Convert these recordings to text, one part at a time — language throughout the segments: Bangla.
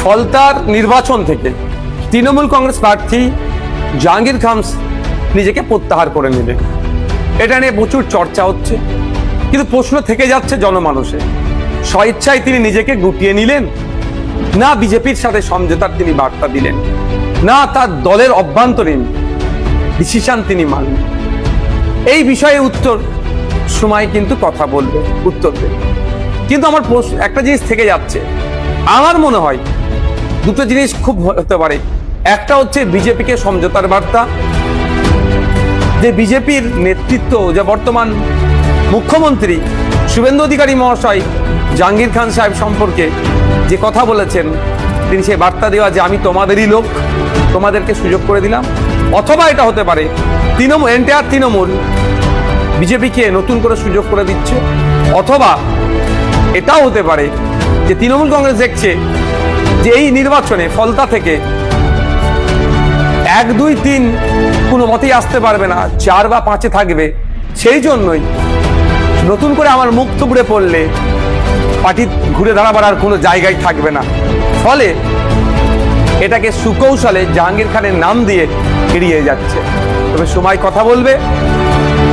ফলতার নির্বাচন থেকে তৃণমূল কংগ্রেস প্রার্থী জাহাঙ্গীর খান নিজেকে প্রত্যাহার করে নেবে, এটা নিয়ে প্রচুর চর্চা হচ্ছে। কিন্তু প্রশ্ন থেকে যাচ্ছে জনমানসে, স্বেচ্ছায় তিনি নিজেকে গুটিয়ে নিলেন, না বিজেপির সাথে সমঝোতার তিনি বার্তা দিলেন, না তার দলের অভ্যন্তরীণ ডিসিশন তিনি মানলেন? এই বিষয়ে উত্তর সময় কিন্তু কথা বলবে, উত্তর দেবে। কিন্তু আমার একটা জিনিস থেকে যাচ্ছে, আমার মনে হয় দুটো জিনিস খুব হতে পারে। একটা হচ্ছে বিজেপিকে সমঝোতার বার্তা, যে বিজেপির নেতৃত্ব, যে বর্তমান মুখ্যমন্ত্রী শুভেন্দু অধিকারী মহাশয় জাহাঙ্গীর খান সাহেব সম্পর্কে যে কথা বলেছেন, তিনি সে বার্তা দেওয়া যে আমি তোমাদেরই লোক, তোমাদেরকে সুযোগ করে দিলাম। অথবা এটা হতে পারে তৃণমূল বিজেপিকে নতুন করে সুযোগ করে দিচ্ছে। অথবা এটাও হতে পারে যে তৃণমূল কংগ্রেস দেখছে যে এই নির্বাচনে ফলতা থেকে 1, 2, 3 কোনো মতেই আসতে পারবে না, 4 বা 5-এ থাকবে। সেই জন্যই নতুন করে আমার মুখ থুবড়ে পড়লে পার্টি ঘুরে দাঁড়াবার আর কোনো জায়গায় থাকবে না। ফলে এটাকে সুকৌশলে জাহাঙ্গীর খানের নাম দিয়ে এড়িয়ে যাচ্ছে। তবে সময় কথা বলবে।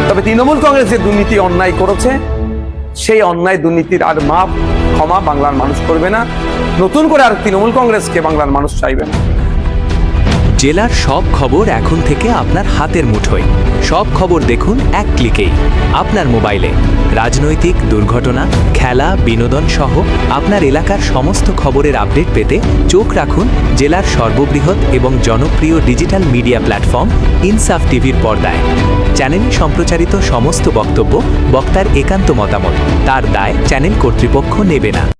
তবে তৃণমূল কংগ্রেস যে দুর্নীতি অন্যায় করেছে, সেই অন্যায় দুর্নীতির আর মাপ ক্ষমা বাংলার মানুষ করবে না। নতুন করে আর তৃণমূল কংগ্রেসকে বাংলার মানুষ চাইবে না। জেলার সব খবর এখন থেকে আপনার হাতের মুঠোয়। সব খবর দেখুন এক ক্লিকেই আপনার মোবাইলে। রাজনৈতিক, দুর্ঘটনা, খেলা, বিনোদন সহ আপনার এলাকার সমস্ত খবরের আপডেট পেতে চোখ রাখুন জেলার সর্ববৃহৎ এবং জনপ্রিয় ডিজিটাল মিডিয়া প্ল্যাটফর্ম ইনসাফ টিভির পর্দায়। চ্যানেলে সম্প্রচারিত সমস্ত বক্তব্য বক্তার একান্ত মতামত, তার দায় চ্যানেল কর্তৃপক্ষ নেবে না।